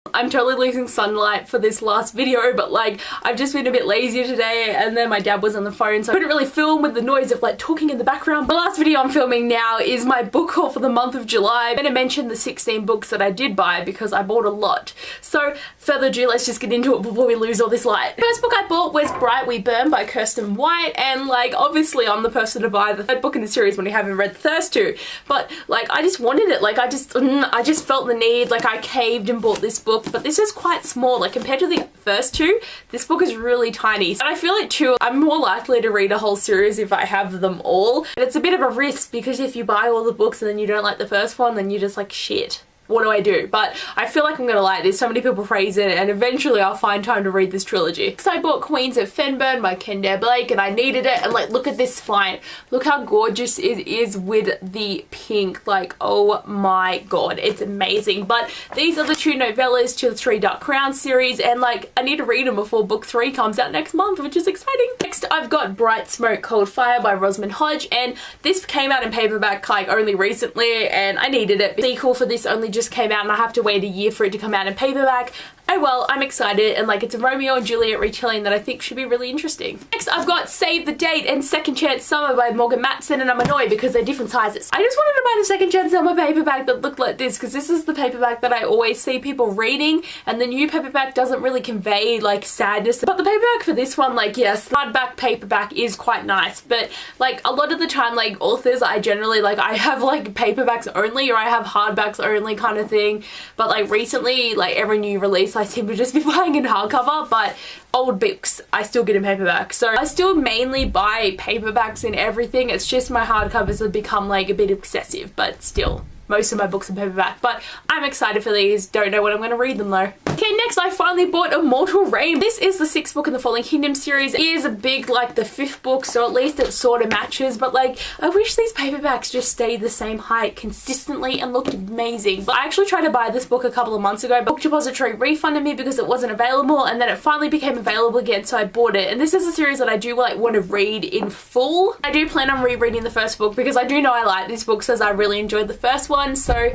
I'm totally losing sunlight for this last video, but like I've just been a bit lazy today, and then my dad was on the phone, so I couldn't really film with the noise of like talking in the background. The last video I'm filming now is my book haul for the month of July. I'm going to mention the 16 books that I did buy because I bought a lot. So further ado, let's just get into it before we lose all this light. The first book I bought was Bright We Burn by Kirsten White, and like obviously I'm the person to buy the third book in the series when I haven't read the first two, but like I just wanted it. Like I just felt the need, like I caved and bought this book, but this is quite small. Like compared to the first two, this book is really tiny. And I feel like too, I'm more likely to read a whole series if I have them all. And it's a bit of a risk because if you buy all the books and then you don't like the first one, then you're just like, shit. What do I do? But I feel like I'm gonna like this. So many people praise it, and eventually I'll find time to read this trilogy. So I bought Queens of Fenburn by Abbeyleec, and I needed it. And like, look at this spine. Look how gorgeous it is with the pink. Like, oh my god, it's amazing. But these are the two novellas to the Three Dark Crowns series, and like I need to read them before book 3 comes out next month, which is exciting. Next, I've got Bright Smoke Cold Fire by Rosamund Hodge, and this came out in paperback like only recently, and I needed it. The sequel for this only just came out and I have to wait a year for it to come out in paperback. Oh well, I'm excited, and like it's a Romeo and Juliet retelling that I think should be really interesting. Next, I've got Save the Date and Second Chance Summer by Morgan Matson, and I'm annoyed because they're different sizes. I just wanted to buy the Second Chance Summer paperback that looked like this because this is the paperback that I always see people reading, and the new paperback doesn't really convey like sadness. But the paperback for this one, like yes, hardback paperback is quite nice, but like a lot of the time like authors, I generally like I have like paperbacks only or I have hardbacks only kind of thing. But like recently, like every new release I seem to just be buying in hardcover, but old books I still get in paperback. So I still mainly buy paperbacks in everything. It's just my hardcovers have become like a bit excessive, but still most of my books are paperback. But I'm excited for these. Don't know when I'm going to read them though. Okay, next I finally bought Immortal Rain. This is the 6th book in the Fallen Kingdom series. It is a big like the 5th book, so at least it sort of matches, but like I wish these paperbacks just stayed the same height consistently and looked amazing. But I actually tried to buy this book a couple of months ago, but Book Depository refunded me because it wasn't available, and then it finally became available again, so I bought it. And this is a series that I do like want to read in full. I do plan on rereading the first book because I do know I like this book, as I really enjoyed the first one, so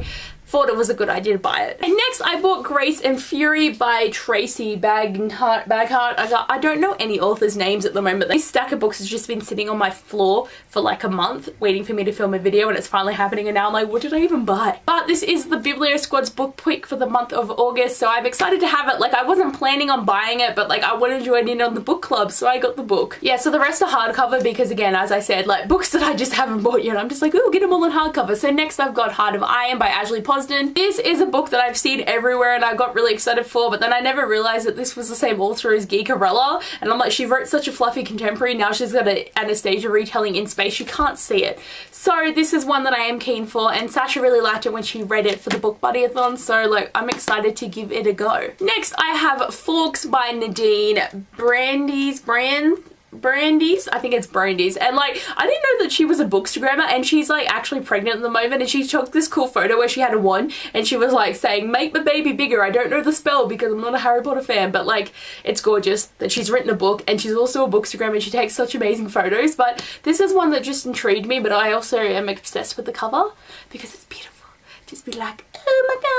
thought it was a good idea to buy it. And next I bought Grace and Fury by Tracy Baghart. I don't know any authors' names at the moment. This stack of books has just been sitting on my floor for like a month waiting for me to film a video, and it's finally happening, and now I'm like, what did I even buy? But this is the Biblio Squad's book pick for the month of August, so I'm excited to have it. Like I wasn't planning on buying it, but like I wanted to join in on the book club, so I got the book. Yeah, so the rest are hardcover because again, as I said, like books that I just haven't bought yet, I'm just like, oh, get them all in hardcover. So next I've got Heart of Iron by Ashley Posden. This is a book that I've seen everywhere and I got really excited for, but then I never realized that this was the same author as Geekarella, and I'm like, she wrote such a fluffy contemporary, now she's got an Anastasia retelling in space, you can't see it. So this is one that I am keen for, and Sasha really liked it when she read it for the Book Buddy-a-thon, so like I'm excited to give it a go. Next I have Forks by Nadine Brandeis, I think it's Brandeis, and like I didn't know that she was a bookstagrammer, and she's like actually pregnant at the moment, and she took this cool photo where she had a wand and she was like saying, make the baby bigger. I don't know the spell because I'm not a Harry Potter fan, but like it's gorgeous that she's written a book, and she's also a bookstagrammer and she takes such amazing photos. But this is one that just intrigued me, but I also am obsessed with the cover because it's beautiful. Just be like, oh my god,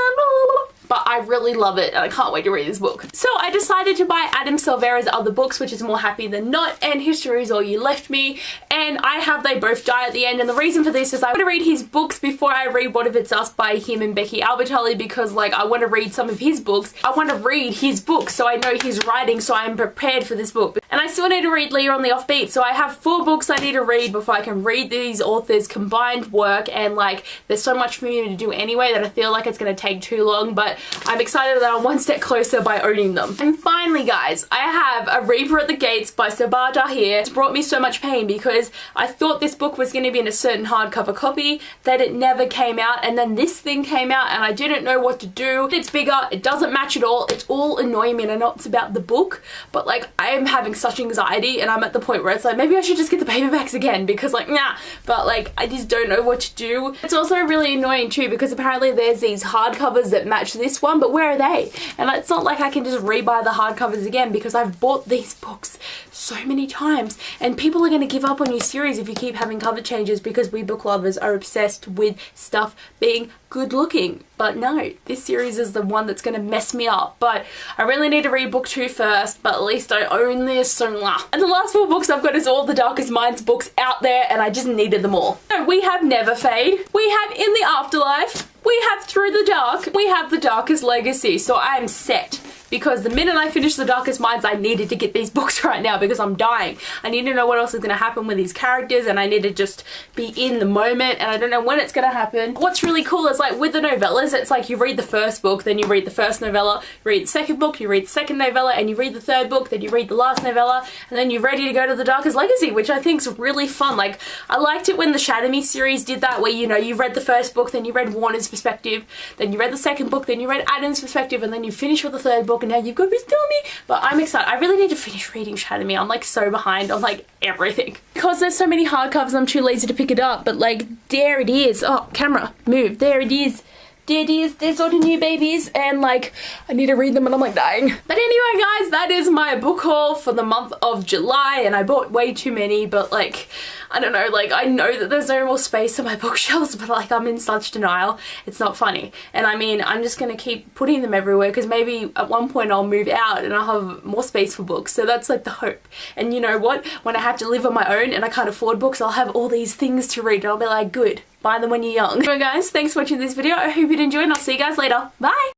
but I really love it and I can't wait to read this book. So I decided to buy Adam Silvera's other books, which is More Happy Than Not and History Is All You Left Me, and I have They Both Die at the end. And the reason for this is I want to read his books before I read What If It's Us by him and Becky Albertalli, because like I want to read some of his books. I want to read his books so I know his writing, so I'm prepared for this book. And I still need to read Leah on the Offbeat, so I have 4 books I need to read before I can read these authors' combined work, and like there's so much for me to do anyway that I feel like it's going to take too long, but I'm excited that I'm one step closer by owning them. And finally guys, I have A Reaper at the Gates by Sabah Tahir. It's brought me so much pain because I thought this book was going to be in a certain hardcover copy, that it never came out, and then this thing came out and I didn't know what to do. It's bigger, it doesn't match at all, it's all annoying me, and I know it's about the book, but like I am having such anxiety and I'm at the point where it's like maybe I should just get the paperbacks again because like nah, but like I just don't know what to do. It's also really annoying too because apparently there's these hardcovers that match this this one, but where are they? And it's not like I can just rebuy the hardcovers again because I've bought these books so many times, and people are going to give up on your series if you keep having cover changes because we book lovers are obsessed with stuff being good looking. But no, this series is the one that's going to mess me up. But I really need to read book 2 first, but at least I own this, so mwah. And the last 4 books I've got is all the Darkest Minds books out there, and I just needed them all. So we have Never Fade, we have In the Afterlife, we have Through the Dark, we have The Darkest Legacy. So I am set, because the minute I finish The Darkest Minds, I needed to get these books right now because I'm dying. I need to know what else is going to happen with these characters, and I need to just be in the moment, and I don't know when it's going to happen. What's really cool is like with the novellas, it's like you read the first book, then you read the first novella, you read the second book, you read the second novella, and you read the third book, then you read the last novella, and then you're ready to go to The Darkest Legacy, which I think is really fun. Like, I liked it when the Shatter Me series did that, where, you know, you read the first book, then you read Warner's perspective, then you read the second book, then you read Adam's perspective, and then you finish with the third book, and now you've got Restore Me. But I'm excited. I really need to finish reading Shatter Me. I'm like so behind on like everything. Because there's so many hardcovers, I'm too lazy to pick it up, but like, there it is. Oh, camera, move. There it is. There it is. There's all the new babies, and like, I need to read them and I'm like dying. But anyway guys, that is my book haul for the month of July, and I bought way too many, but like, I don't know, like, I know that there's no more space on my bookshelves, but like, I'm in such denial. It's not funny. And I mean, I'm just gonna keep putting them everywhere because maybe at one point I'll move out and I'll have more space for books. So that's like the hope. And you know what? When I have to live on my own and I can't afford books, I'll have all these things to read and I'll be like, good. Buy them when you're young. Anyway guys, thanks for watching this video. I hope you did enjoy, and I'll see you guys later. Bye!